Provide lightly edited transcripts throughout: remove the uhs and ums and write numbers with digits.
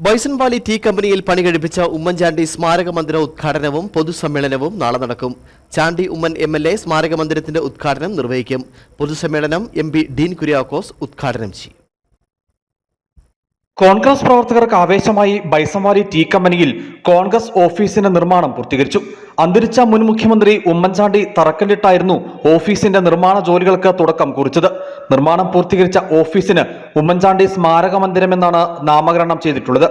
Bison Valley tea കമ്പനിയിൽ പണി കഴിപ്പിച്ച ഉമ്മൻചാണ്ടി സ്മാരക മന്ദിര ഉദ്ഘാടനവും പൊതുസമ്മേളനവും നാളെ നടക്കും. ചാണ്ടി ഉമ്മൻ MLA സ്മാരക മന്ദിരത്തിന്റെ ഉദ്ഘാടനം നിർവഹിക്കും. പൊതുസമ്മേളനം MP ഡീൻ കുര്യാക്കോസ് ഉദ്ഘാടനം ചെയ്യും. കോൺഗ്രസ് പ്രവർത്തകർക്ക് ആവേശമായി ബൈസൺ വാലി ടീ കമ്പനിയിൽ കോൺഗ്രസ് ഓഫീസിന്റെ നിർമ്മാണം പൂർത്തീകരിച്ചു. അന്തരിച്ച മുൻ മുഖ്യമന്ത്രി ഉമ്മൻചാണ്ടി തറക്കല്ലിട്ടായിരുന്നു ഓഫീസിന്റെ നിർമ്മാണ ജോലികൾക്ക് തുടക്കം കുറിച്ചത്. നിർമ്മാണം പൂർത്തീകരിച്ച ഓഫീസിന് ഉമ്മൻചാണ്ടി സ്മാരക മന്ദിരം എന്നാണ് നാമകരണം ചെയ്തിട്ടുള്ളത്.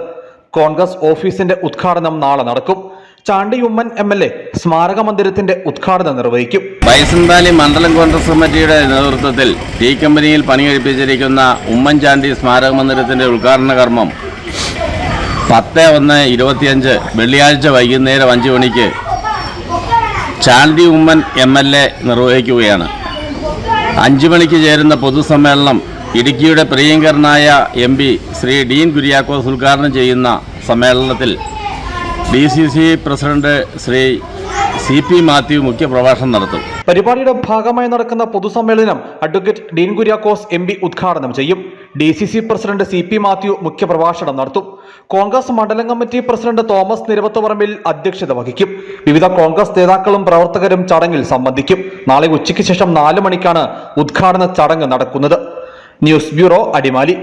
കോൺഗ്രസ് ഓഫീസിന്റെ ഉദ്ഘാടനം നാളെ നടക്കും. ചാണ്ടി ഉമ്മൻ MLA സ്മാരക മന്ദിരത്തിന്റെ ഉദ്ഘാടനം നിർവഹിക്കും. ബൈസൺ വാലി മണ്ഡലം കോൺഗ്രസ് കമ്മിറ്റിയുടെ നേതൃത്വത്തിൽ ടീ കമ്പനിയിൽ പണി കഴിപ്പിച്ചിരിക്കുന്ന ഉമ്മൻചാണ്ടി സ്മാരക മന്ദിരത്തിന്റെ ഉദ്ഘാടന കർമ്മം 10/1/25 വെള്ളിയാഴ്ച വൈകുന്നേരം 5 മണിക്ക് ചാണ്ടി ഉമ്മൻ MLA നിർവഹിക്കുകയാണ്. 5 മണിക്ക് ചേരുന്ന പൊതുസമ്മേളനം ഇടുക്കിയുടെ പ്രിയങ്കരനായ MP ശ്രീ ഡീൻ കുര്യാക്കോസ് ഉദ്ഘാടനം ചെയ്യുന്ന സമ്മേളനത്തിൽ DCC president Shri CP Mathew മുഖ്യപ്രഭാഷണം നടത്തും. പരിപാടിയുടെ ഭാഗമായി നടക്കുന്ന പൊതുസമ്മേളനം അഡ്വക്കേറ്റ് ഡീൻ കുര്യാക്കോസ് MP ഉദ്ഘാടനം ചെയ്യും. DCC പ്രസിഡന്റ് CP മാത്യു മുഖ്യപ്രഭാഷണം നടത്തും. കോൺഗ്രസ് മണ്ഡലം കമ്മിറ്റി പ്രസിഡന്റ് തോമസ് നിരവത്തുപറമ്പിൽ അധ്യക്ഷത വഹിക്കും. വിവിധ കോൺഗ്രസ് നേതാക്കളും പ്രവർത്തകരും ചടങ്ങിൽ സംബന്ധിക്കും. നാളെ ഉച്ചയ്ക്ക് ശേഷം 4 മണിക്കാണ് ഉദ്ഘാടന ചടങ്ങ് നടക്കുന്നത്. News bureau, Adimali.